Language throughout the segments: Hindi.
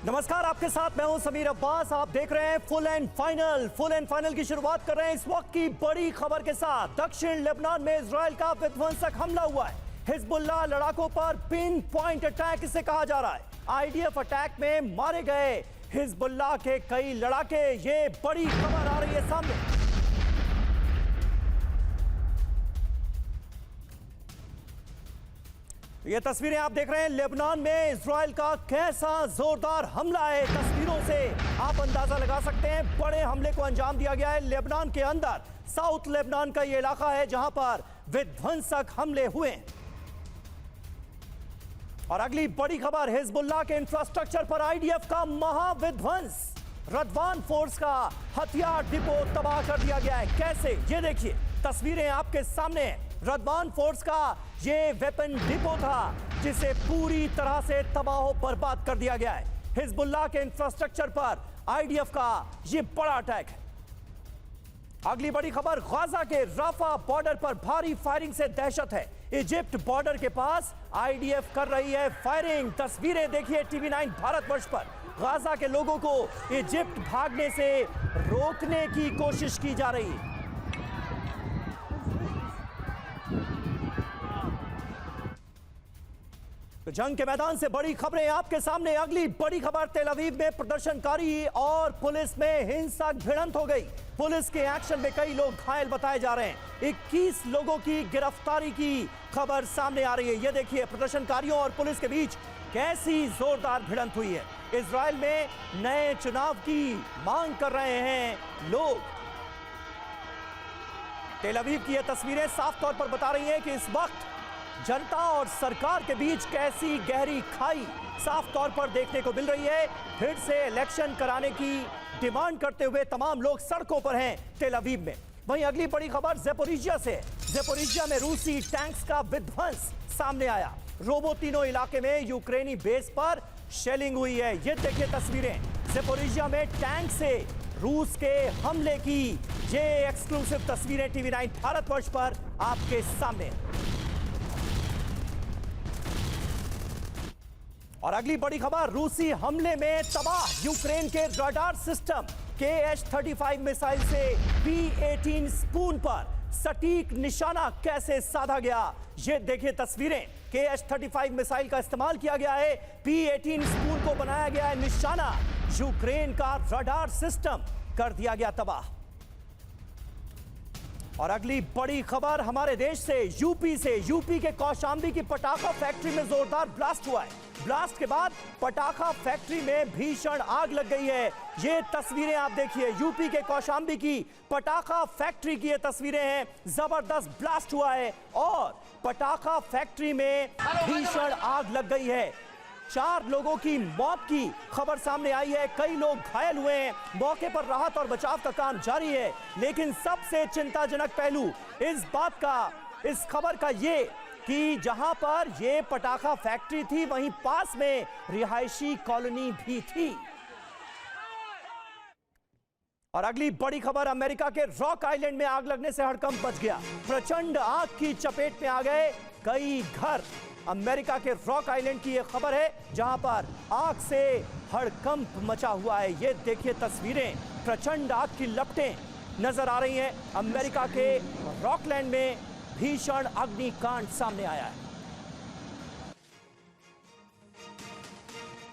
नमस्कार, आपके साथ मैं हूं समीर अब्बास। आप देख रहे हैं फुल एंड फाइनल की शुरुआत कर रहे हैं इस वक्त की बड़ी खबर के साथ। दक्षिण लेबनान में इजराइल का विध्वंसक हमला हुआ है। हिजबुल्लाह लड़ाकों पर पिन पॉइंट अटैक इसे कहा जा रहा है। आईडीएफ अटैक में मारे गए हिजबुल्लाह के कई लड़ाके, ये बड़ी खबर आ रही है सामने। ये तस्वीरें आप देख रहे हैं लेबनान में इजराइल का कैसा जोरदार हमला है। तस्वीरों से आप अंदाजा लगा सकते हैं बड़े हमले को अंजाम दिया गया है लेबनान के अंदर। साउथ लेबनान का ये इलाका है जहां पर विध्वंसक हमले हुए। और अगली बड़ी खबर, हिजबुल्लाह के इंफ्रास्ट्रक्चर पर आईडीएफ का महाविध्वंस। रदवान फोर्स का हथियार डिपो तबाह कर दिया गया है। कैसे, ये देखिए तस्वीरें आपके सामने हैं। रदवान फोर्स का ये वेपन डिपो था जिसे पूरी तरह से तबाह बर्बाद कर दिया गया है। हिजबुल्लाह के इंफ्रास्ट्रक्चर पर आईडीएफ का ये बड़ा अटैक है। अगली बड़ी खबर, गाजा के राफा बॉर्डर पर भारी फायरिंग से दहशत है। इजिप्ट बॉर्डर के पास आईडीएफ कर रही है फायरिंग। तस्वीरें देखिए टीवी9 भारतवर्ष पर। गाजा के लोगों को इजिप्ट भागने से रोकने की कोशिश की जा रही है। तो जंग के मैदान से बड़ी खबरें आपके सामने। अगली बड़ी खबर, तेल अवीव में प्रदर्शनकारी और पुलिस में हिंसक भिड़ंत हो गई। पुलिस के एक्शन में कई लोग घायल बताए जा रहे हैं। 21 लोगों की गिरफ्तारी की खबर सामने आ रही है। यह देखिए प्रदर्शनकारियों और पुलिस के बीच कैसी जोरदार भिड़ंत हुई है। इजराइल में नए चुनाव की मांग कर रहे हैं लोग। तेल अवीव की यह तस्वीरें साफ तौर पर बता रही हैं कि इस वक्त जनता और सरकार के बीच कैसी गहरी खाई साफ तौर पर देखने को मिल रही है। फिर से इलेक्शन कराने की डिमांड करते हुए तमाम लोग सड़कों पर हैं तेल अवीव में। वहीं अगली बड़ी खबर ज़ेपोरिजिया से। ज़ेपोरिजिया में रूसी टैंक्स का विध्वंस सामने आया। रोबोटिनो इलाके में यूक्रेनी बेस पर शेलिंग हुई है। ये देखिए तस्वीरें ज़ेपोरिजिया में टैंक से रूस के हमले की। ये एक्सक्लूसिव तस्वीरें टीवी9 भारतवर्ष पर आपके सामने। और अगली बड़ी खबर, रूसी हमले में तबाह यूक्रेन के रडार सिस्टम। KH-35 मिसाइल से P-18 स्पून पर सटीक निशाना कैसे साधा गया, ये देखिए तस्वीरें। KH-35 मिसाइल का इस्तेमाल किया गया है, P-18 स्पून को बनाया गया है निशाना। यूक्रेन का रडार सिस्टम कर दिया गया तबाह। और अगली बड़ी खबर हमारे देश से, यूपी से। यूपी के कौशाम्बी की पटाखा फैक्ट्री में जोरदार ब्लास्ट हुआ है। ब्लास्ट के बाद पटाखा फैक्ट्री में भीषण आग लग गई है। ये तस्वीरें आप देखिए, यूपी के कौशाम्बी की पटाखा फैक्ट्री की ये तस्वीरें हैं। जबरदस्त ब्लास्ट हुआ है और पटाखा फैक्ट्री में भीषण आग लग गई है। 4 लोगों की मौत की खबर सामने आई है, कई लोग घायल हुए हैं। मौके पर राहत और बचाव का काम जारी है। लेकिन सबसे चिंताजनक पहलू इस बात का, इस खबर का ये कि जहां पर ये पटाखा फैक्ट्री थी वहीं पास में रिहायशी कॉलोनी भी थी। और अगली बड़ी खबर, अमेरिका के रॉक आइलैंड में आग लगने से हड़कंप मच गया। प्रचंड आग की चपेट में आ गए कई घर। अमेरिका के रॉक आइलैंड की यह खबर है जहां पर आग से हड़कंप मचा हुआ है। ये देखिए तस्वीरें, प्रचंड आग की लपटें नजर आ रही हैं। अमेरिका के रॉकलैंड में भीषण अग्निकांड सामने आया है।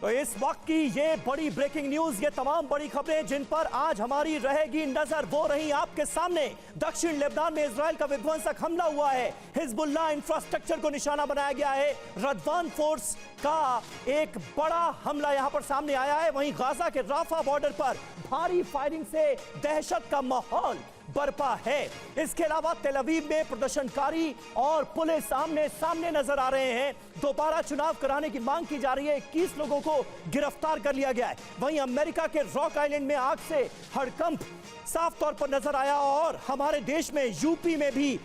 तो इस वक्त की ये बड़ी ब्रेकिंग न्यूज, ये तमाम बड़ी खबरें जिन पर आज हमारी रहेगी नजर, वो रही आपके सामने। दक्षिण लेबनान में इजराइल का विध्वंसक हमला हुआ है। हिजबुल्लाह इंफ्रास्ट्रक्चर को निशाना बनाया गया है। रदवान फोर्स का एक बड़ा हमला यहां पर सामने आया है। वहीं गाजा के राफा बॉर्डर पर भारी फायरिंग से दहशत का माहौल बरपा है। इसके अलावा तेल अवीव में प्रदर्शनकारी और पुलिस आमने सामने नजर आ रहे हैं। दोबारा चुनाव कराने की मांग की जा रही है। 21 लोगों को गिरफ्तार कर लिया गया है। वहीं अमेरिका के रॉक आइलैंड में आग से हड़कंप साफ तौर पर नजर आया। और हमारे देश में यूपी में भी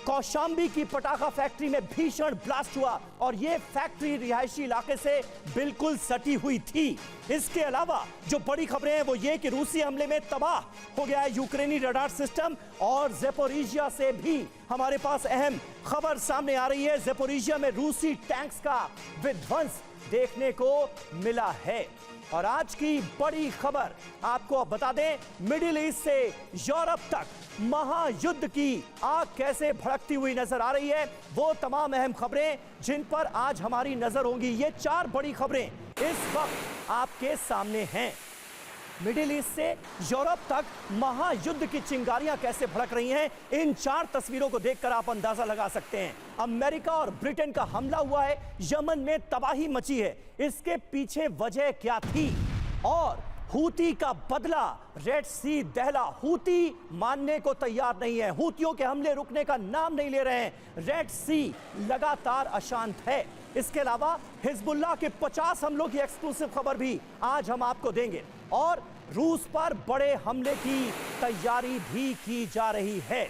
कौशाम्बी की पटाखा फैक्ट्री में भीषण ब्लास्ट हुआ और यह फैक्ट्री रिहायशी इलाके से बिल्कुल सटी हुई थी। इसके अलावा जो बड़ी खबरें हैं वो ये कि रूसी हमले में तबाह हो गया है यूक्रेनी रडार सिस्टम। और ज़ेपोरिजिया से भी हमारे पास अहम खबर सामने आ रही है। ज़ेपोरिजिया में रूसी टैंक्स का विध्वंस देखने को मिला है। और आज की बड़ी खबर आपको अब बता दें, मिडिल ईस्ट से यूरोप तक महायुद्ध की आग कैसे भड़कती हुई नजर आ रही है, वो तमाम अहम खबरें जिन पर आज हमारी नजर होंगी। ये 4 बड़ी खबरें इस वक्त आपके सामने हैं। मिडिल ईस्ट से यूरोप तक महायुद्ध की चिंगारियां कैसे भड़क रही हैं, इन 4 तस्वीरों को देखकर आप अंदाजा लगा सकते हैं। अमेरिका और ब्रिटेन का हमला हुआ है, यमन में तबाही मची है, इसके पीछे वजह क्या थी? और हूती का बदला, रेड सी दहला। हूती मानने को तैयार नहीं है, हूतियों के हमले रुकने का नाम नहीं ले रहे हैं। रेड सी लगातार अशांत है। इसके अलावा हिजबुल्लाह के 50 हमलों की एक्सक्लूसिव खबर भी आज हम आपको देंगे और रूस पर बड़े हमले की तैयारी भी की जा रही है।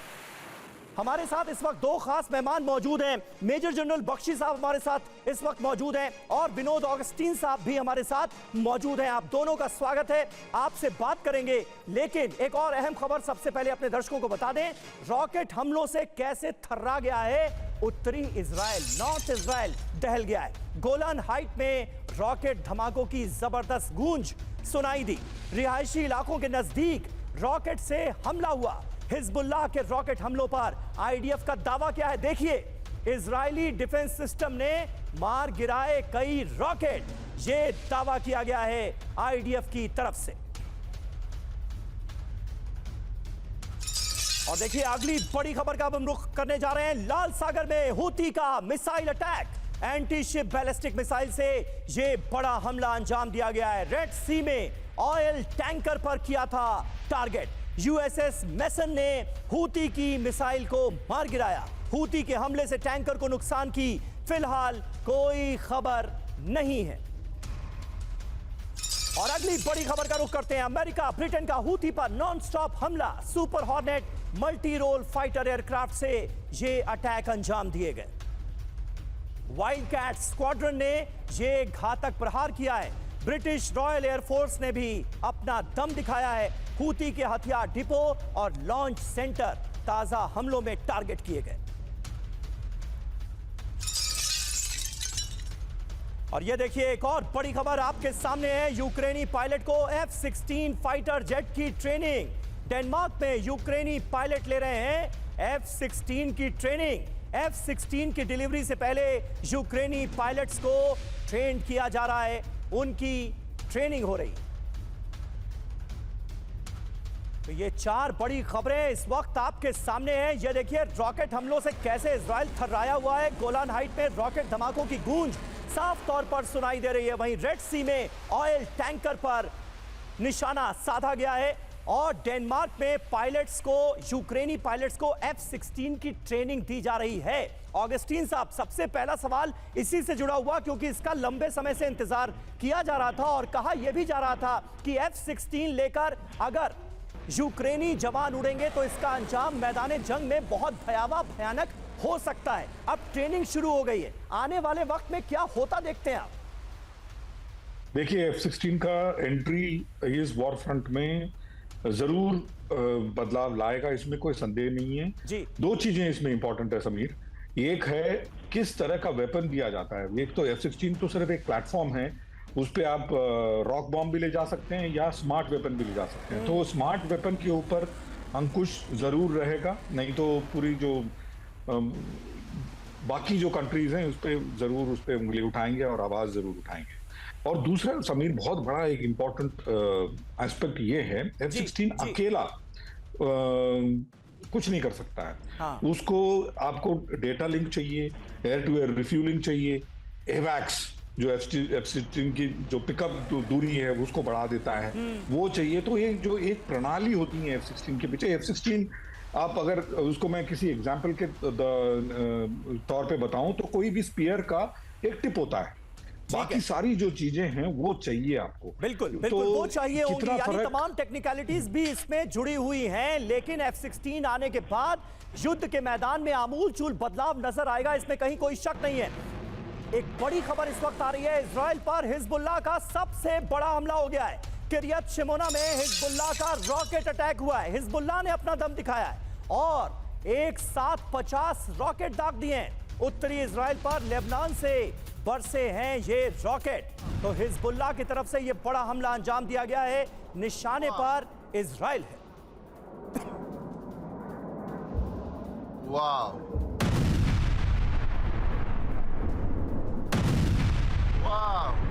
हमारे साथ इस वक्त 2 खास मेहमान मौजूद हैं। मेजर जनरल बख्शी साहब हमारे साथ इस वक्त मौजूद हैं और विनोद ऑगस्टीन साहब भी हमारे साथ मौजूद हैं। आप दोनों का स्वागत है, आपसे बात करेंगे। लेकिन एक और अहम खबर सबसे पहले अपने दर्शकों को बता दें, रॉकेट हमलों से कैसे थर्रा गया है उत्तरी इजराइल, नॉर्थ इजराइल दहल गया है। गोलान हाइट में रॉकेट धमाकों की जबरदस्त गूंज सुनाई दी। रिहायशी इलाकों के नजदीक रॉकेट से हमला हुआ। हिजबुल्लाह के रॉकेट हमलों पर आईडीएफ का दावा क्या है, देखिए। इजरायली डिफेंस सिस्टम ने मार गिराए कई रॉकेट, ये दावा किया गया है आईडीएफ की तरफ से। और देखिए अगली बड़ी खबर का हम रुख करने जा रहे हैं। लाल सागर में हूती का missile attack, anti ship ballistic missile से ये बड़ा हमला अंजाम दिया गया है। रेड सी में ऑयल टैंकर पर किया था टारगेट। यूएसएस मेसन ने हूती की मिसाइल को मार गिराया। हूती के हमले से टैंकर को नुकसान की फिलहाल कोई खबर नहीं है। और अगली बड़ी खबर का रुख करते हैं। अमेरिका ब्रिटेन का हूती पर नॉन स्टॉप हमला। Super hornet multi role fighter aircraft से ये अटैक अंजाम दिए गए। वाइल्ड कैट स्क्वाड्रन ने ये घातक प्रहार किया है। ब्रिटिश रॉयल एयरफोर्स ने भी अपना दम दिखाया है। हूती के हथियार डिपो और लॉन्च सेंटर ताजा हमलों में टारगेट किए गए। और ये देखिए एक और बड़ी खबर आपके सामने है। यूक्रेनी पायलट को F-16 फाइटर जेट की ट्रेनिंग। डेनमार्क में यूक्रेनी पायलट ले रहे हैं F-16 की ट्रेनिंग। F-16 की डिलीवरी से पहले यूक्रेनी पायलट्स को ट्रेन किया जा रहा है, उनकी ट्रेनिंग हो रही। तो ये 4 बड़ी खबरें इस वक्त आपके सामने हैं। ये देखिए रॉकेट हमलों से कैसे इजराइल थर्राया हुआ है। गोलान हाइट में रॉकेट धमाकों की गूंज साफ तौर पर सुनाई दे रही है। वहीं रेड सी में ऑयल टैंकर पर निशाना साधा गया है और डेनमार्क में पायलट्स को, यूक्रेनी पायलट्स को F-16 की ट्रेनिंग दी जा रही है। ऑगस्टीन साहब, सबसे पहला सवाल इसी से जुड़ा हुआ, क्योंकि इसका लंबे समय से इंतजार किया जा रहा था और कहा यह भी जा रहा था कि F-16 लेकर अगर यूक्रेनी जवान उड़ेंगे तो इसका अंजाम मैदान जंग में बहुत भयानक हो सकता है। अब ट्रेनिंग शुरू हो गई है, आने वाले वक्त में क्या होता देखते हैं आप? देखिए F-16 का एंट्री इस वॉर फ्रंट में जरूर बदलाव लाएगा, इसमें कोई संदेह नहीं है जी। 2 चीजें इसमें इंपॉर्टेंट है समीर। एक है किस तरह का वेपन दिया जाता है। एक तो F-16 तो सिर्फ एक प्लेटफॉर्म है, उस पे आप रॉक बॉम्ब भी ले जा सकते हैं या स्मार्ट वेपन भी ले जा सकते हैं। तो स्मार्ट वेपन के ऊपर अंकुश जरूर रहेगा, नहीं तो पूरी जो बाकी जो कंट्रीज हैं उस पे जरूर उस पे उंगली उठाएंगे और आवाज जरूर उठाएंगे। और दूसरा समीर बहुत बड़ा एक इम्पोर्टेंट एस्पेक्ट ये है, F-16 अकेला कुछ नहीं कर सकता है। हाँ। उसको आपको डेटा लिंक चाहिए, एयर टू एयर रिफ्यूलिंग चाहिए, एवैक्स जो F-16 की जो पिकअप दूरी है उसको बढ़ा देता है, वो चाहिए। तो ये जो एक प्रणाली होती है F-16 के पीछे। F-16 आप अगर उसको मैं किसी एग्जाम्पल के तौर पे बताऊं तो कोई भी स्पीयर का एक टिप होता है, बाकी सारी जो चीजें हैं वो चाहिए आपको। बिल्कुल तो बिल्कुल वो चाहिए होंगी, यानी तमाम टेक्निकलिटीज भी इसमें जुड़ी हुई हैं। लेकिन F-16 आने के बाद युद्ध के मैदान में आमूल-चूल बदलाव नजर आएगा, इसमें कहीं कोई शक नहीं है। एक बड़ी खबर इस वक्त आ रही है, इजराइल पर हिजबुल्लाह का सबसे बड़ा हमला हो गया है। किरियत शिमोना में हिजबुल्लाह का रॉकेट अटैक हुआ है। हिजबुल्लाह ने अपना दम दिखाया है और एक साथ 50 रॉकेट दाग दिए हैं उत्तरी इजराइल पर। लेबनान से बरसे हैं ये रॉकेट। तो हिजबुल्लाह की तरफ से ये बड़ा हमला अंजाम दिया गया है, निशाने पर इजराइल है। वाह वाह।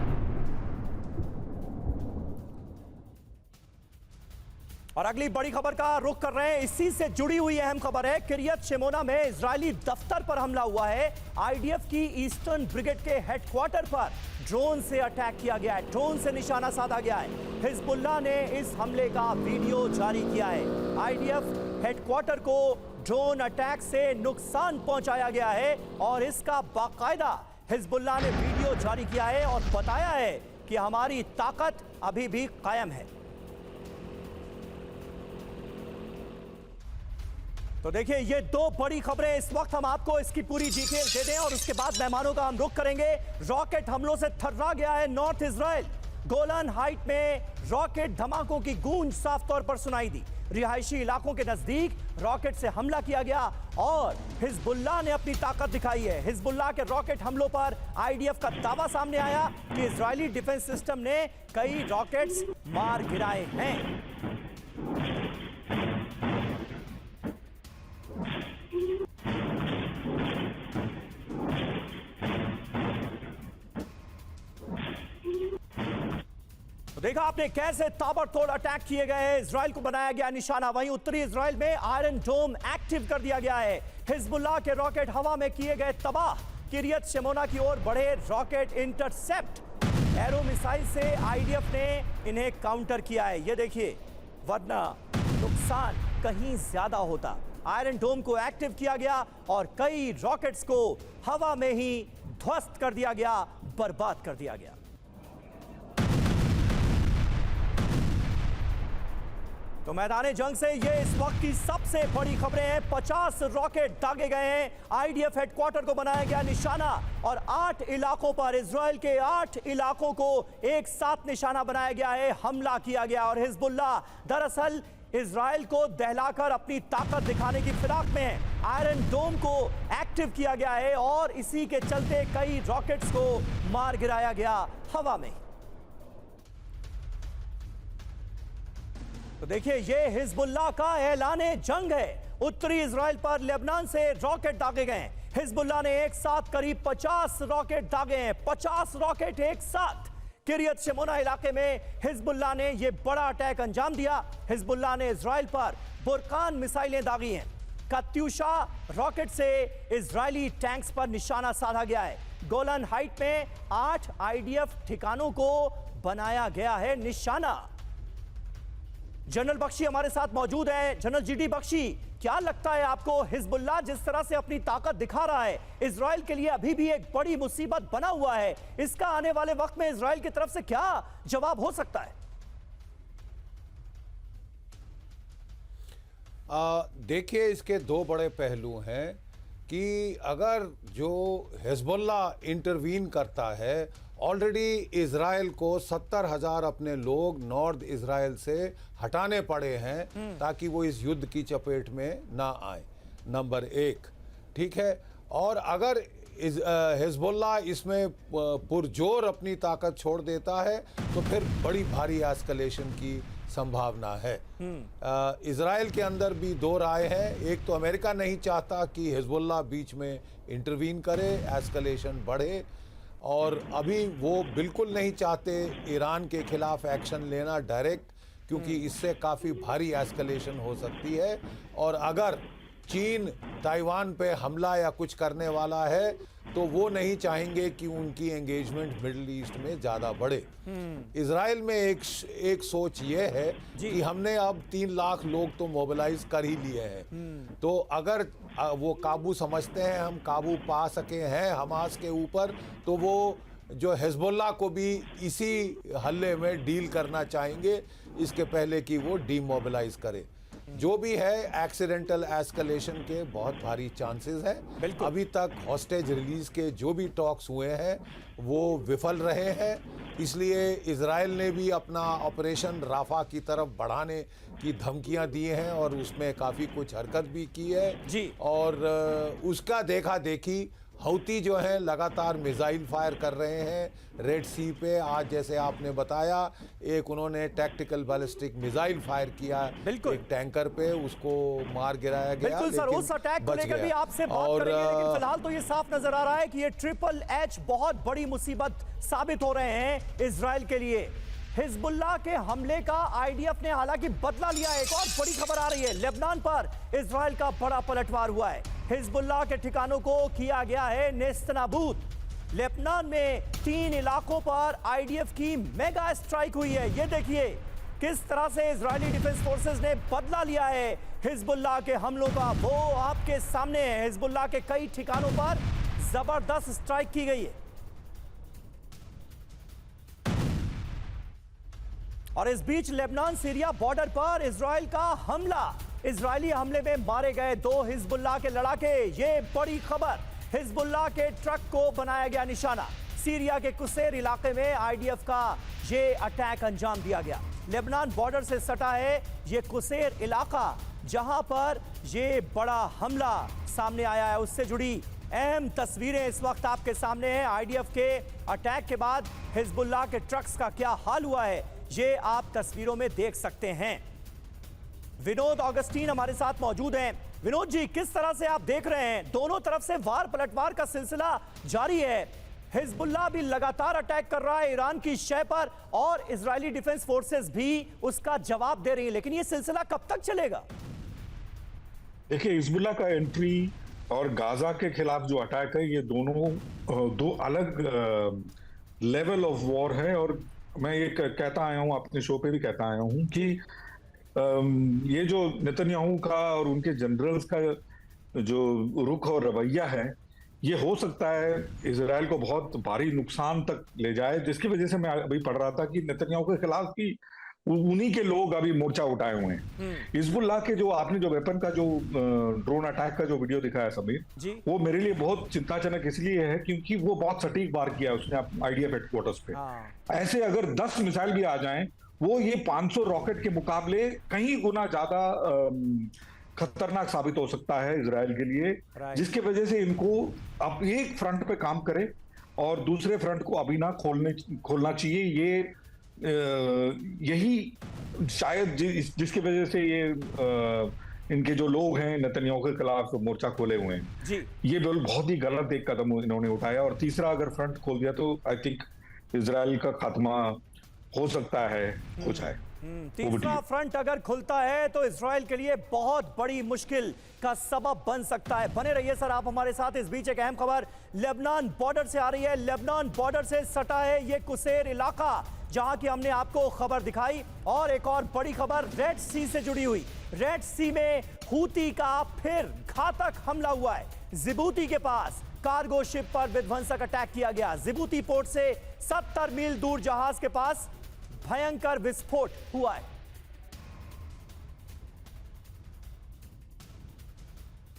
और अगली बड़ी खबर का रुख कर रहे हैं, इसी से जुड़ी हुई अहम खबर है। किरियत शेमोना में इजरायली दफ्तर पर हमला हुआ है। आईडीएफ की ईस्टर्न ब्रिगेड के हेडक्वार्टर पर ड्रोन से अटैक किया गया है, ड्रोन से निशाना साधा गया है। हिजबुल्लाह ने इस हमले का वीडियो जारी किया है। आईडीएफ हेडक्वार्टर को ड्रोन अटैक से नुकसान पहुंचाया गया है और इसका बाकायदा हिजबुल्लाह ने वीडियो जारी किया है और बताया है कि हमारी ताकत अभी भी कायम है। तो देखिए, ये दो बड़ी खबरें इस वक्त हम आपको इसकी पूरी डिटेल दे दें और उसके बाद मेहमानों का हम रुख करेंगे। रॉकेट हमलों से थर्रा गया है नॉर्थ इजराइल। गोलन हाइट में रॉकेट धमाकों की गूंज साफ तौर पर सुनाई दी। रिहायशी इलाकों के नजदीक रॉकेट से हमला किया गया और हिजबुल्लाह ने अपनी ताकत दिखाई है। हिजबुल्लाह के रॉकेट हमलों पर आईडीएफ का दावा सामने आया कि इजरायली डिफेंस सिस्टम ने कई रॉकेट्स मार गिराए हैं। देखा आपने कैसे ताबड़तोड़ अटैक किए गए, इजराइल को बनाया गया निशाना। वहीं उत्तरी इजराइल में आयरन डोम एक्टिव कर दिया गया है। हिजबुल्लाह के रॉकेट हवा में किए गए तबाह। किरियत शेमोना की ओर बढ़े रॉकेट इंटरसेप्ट। एरो मिसाइल से आईडीएफ ने इन्हें काउंटर किया है, ये देखिए, वरना नुकसान कहीं ज्यादा होता। आयरन डोम को एक्टिव किया गया और कई रॉकेट्स को हवा में ही ध्वस्त कर दिया गया, बर्बाद कर दिया गया। तो मैदान जंग से ये इस वक्त की सबसे बड़ी खबरें हैं। 50 रॉकेट दागे गए हैं। आईडीएफ हेडक्वार्टर को बनाया गया निशाना और 8 इलाकों पर, इजराइल के 8 इलाकों को एक साथ निशाना बनाया गया है, हमला किया गया। और हिजबुल्लाह दरअसल इजराइल को दहलाकर अपनी ताकत दिखाने की फिराक में है। आयरन डोम को एक्टिव किया गया है और इसी के चलते कई रॉकेट्स को मार गिराया गया हवा में। तो देखिए, ये हिजबुल्लाह का ऐलाने जंग है। उत्तरी इजराइल पर लेबनान से रॉकेट दागे गए हैं। हिजबुल्लाह ने एक साथ करीब 50 रॉकेट दागे हैं, 50 रॉकेट एक साथ। किरियत शेमोना इलाके में हिजबुल्लाह ने यह बड़ा अटैक अंजाम दिया। हिजबुल्लाह ने इजराइल पर बुरकान मिसाइलें दागी हैं। कात्यूशा रॉकेट से इजरायली टैंक्स पर निशाना साधा गया है। गोलन हाइट में 8 आईडीएफ ठिकानों को बनाया गया है निशाना। जनरल बख्शी हमारे साथ मौजूद है। जनरल जीडी बख्शी, क्या लगता है आपको, हिजबुल्लाह जिस तरह से अपनी ताकत दिखा रहा है, इजराइल के लिए अभी भी एक बड़ी मुसीबत बना हुआ है, इसका आने वाले वक्त में इजराइल की तरफ से क्या जवाब हो सकता है? देखिए, इसके दो बड़े पहलू हैं कि अगर जो हिजबुल्लाह इंटरवीन करता है, ऑलरेडी इजराइल को 70,000 अपने लोग नॉर्थ इजराइल से हटाने पड़े हैं ताकि वो इस युद्ध की चपेट में ना आए, नंबर 1, ठीक है। और अगर हिजबुल्लाह इसमें पुरजोर अपनी ताकत छोड़ देता है तो फिर बड़ी भारी एस्केलेशन की संभावना है। इजराइल के अंदर भी दो राय है। एक तो अमेरिका नहीं चाहता कि हिजबुल्लाह बीच में इंटरवीन करे, एस्केलेशन बढ़े, और अभी वो बिल्कुल नहीं चाहते ईरान के खिलाफ एक्शन लेना डायरेक्ट, क्योंकि इससे काफ़ी भारी एस्केलेशन हो सकती है। और अगर चीन ताइवान पे हमला या कुछ करने वाला है तो वो नहीं चाहेंगे कि उनकी एंगेजमेंट मिडिल ईस्ट में ज़्यादा बढ़े। इजराइल में एक सोच ये है कि हमने अब 3 लाख लोग तो मोबिलाइज कर ही लिए हैं, तो अगर वो काबू समझते हैं, हम काबू पा सके हैं हमास के ऊपर, तो वो जो हिजबुल्लाह को भी इसी हल्ले में डील करना चाहेंगे इसके पहले कि वो डीमोबिलाइज करे। जो भी है, एक्सीडेंटल एस्केलेशन के बहुत भारी चांसेस हैं। अभी तक हॉस्टेज रिलीज के जो भी टॉक्स हुए हैं वो विफल रहे हैं, इसलिए इजराइल ने भी अपना ऑपरेशन राफा की तरफ बढ़ाने की धमकियां दी हैं और उसमें काफ़ी कुछ हरकत भी की है जी। और उसका देखा देखी हौती जो है लगातार मिसाइल फायर कर रहे हैं रेड सी पे। आज जैसे आपने बताया एक उन्होंने टैक्टिकल बैलिस्टिक मिसाइल फायर किया बिल्कुल। एक टैंकर पे, उसको मार गिराया गया। बिल्कुल सर, उस अटैक को लेकर भी आपसे बात करेंगे, लेकिन फिलहाल तो ये साफ नजर आ रहा है कि ये ट्रिपल एच बहुत बड़ी मुसीबत साबित हो रहे हैं इजराइल के लिए। हिजबुल्लाह के हमले का आईडीएफ ने हालांकि बदला लिया है। एक और बड़ी खबर आ रही है, लेबनान पर इजराइल का बड़ा पलटवार हुआ है। हिजबुल्लाह के ठिकानों को किया गया है नेस्तनाबूद। लेबनान में 3 इलाकों पर आईडीएफ की मेगा स्ट्राइक हुई है। ये देखिए किस तरह से इजरायली डिफेंस फोर्सेस ने बदला लिया है हिजबुल्लाह के हमलों का। वो आपके सामने है, हिजबुल्लाह के कई ठिकानों पर जबरदस्त स्ट्राइक की गई है। और इस बीच लेबनान सीरिया बॉर्डर पर इजराइल का हमला, इजरायली हमले में मारे गए 2 हिजबुल्लाह के लड़ाके। ये बड़ी खबर, हिजबुल्लाह के ट्रक को बनाया गया निशाना। सीरिया के कुसैर इलाके में आईडीएफ का ये अटैक अंजाम दिया गया। लेबनान बॉर्डर से सटा है ये कुसैर इलाका, जहां पर ये बड़ा हमला सामने आया है। उससे जुड़ी अहम तस्वीरें इस वक्त आपके सामने हैं। आईडीएफ के अटैक के बाद हिजबुल्लाह के ट्रक्स का क्या हाल हुआ है, ये आप तस्वीरों में देख सकते हैं। विनोद ऑगस्टीन हमारे साथ मौजूद हैं। विनोद जी, किस तरह से आप देख रहे हैं, दोनों तरफ से वार पलटवार का सिलसिला जारी है। हिजबुल्लाह भी लगातार अटैक कर रहा है ईरान की शय पर, और इजरायली डिफेंस फोर्सेस भी उसका जवाब दे रही है, लेकिन ये सिलसिला कब तक चलेगा? देखिए, हिजबुल्लाह का एंट्री और गाजा के खिलाफ जो अटैक है, ये दोनों 2 अलग लेवल ऑफ वॉर है। और मैं ये कहता आया हूं, अपने शो पे भी कहता आया हूं कि ये जो नेतन्याहू का और उनके जनरल्स का जो रुख और रवैया है, ये हो सकता है इजराइल को बहुत भारी नुकसान तक ले जाए। जिसकी वजह से मैं अभी पढ़ रहा था कि नेतन्याहू के खिलाफ की उन्हीं के लोग अभी मोर्चा उठाए हुए हैं। हिजबुल्लाह के जो आपने जो वेपन का जो ड्रोन अटैक का जो वीडियो दिखाया समीर, वो मेरे लिए बहुत चिंताजनक इसलिए है क्योंकि वो बहुत सटीक वार किया उसने आईडीएफ हेडक्वार्टर्स पे। ऐसे अगर 10 मिसाइल भी आ जाएं, वो ये 500 रॉकेट के मुकाबले कहीं गुना ज्यादा खतरनाक साबित हो सकता है इजराइल के लिए। जिसकी वजह से इनको अब एक फ्रंट पे काम करे और दूसरे फ्रंट को अभी ना खोलना चाहिए। ये यही शायद जिसकी वजह से ये इनके जो लोग हैं नेतन्याहू के खिलाफ मोर्चा खोले हुए हैं जी। ये बहुत ही गलत एक कदम इन्होंने उठाया। और तीसरा अगर फ्रंट खोल दिया तो आई थिंक इजराइल का खात्मा हो सकता है हो जाए। तीसरा फ्रंट अगर खुलता है तो इजराइल के लिए बहुत बड़ी मुश्किल का सबब बन सकता है। बने रहिए सर आप हमारे साथ। इस बीच एक अहम खबर लेबनान बॉर्डर से आ रही है। लेबनान बॉर्डर से सटा है ये कुसैर इलाका, जहां की हमने आपको खबर दिखाई। और एक और बड़ी खबर रेड सी से जुड़ी हुई। रेड सी में हूती का फिर घातक हमला हुआ है। जिबूती के पास कार्गो शिप पर विध्वंसक अटैक किया गया। जिबूती पोर्ट से 70 मील दूर जहाज के पास भयंकर विस्फोट हुआ है।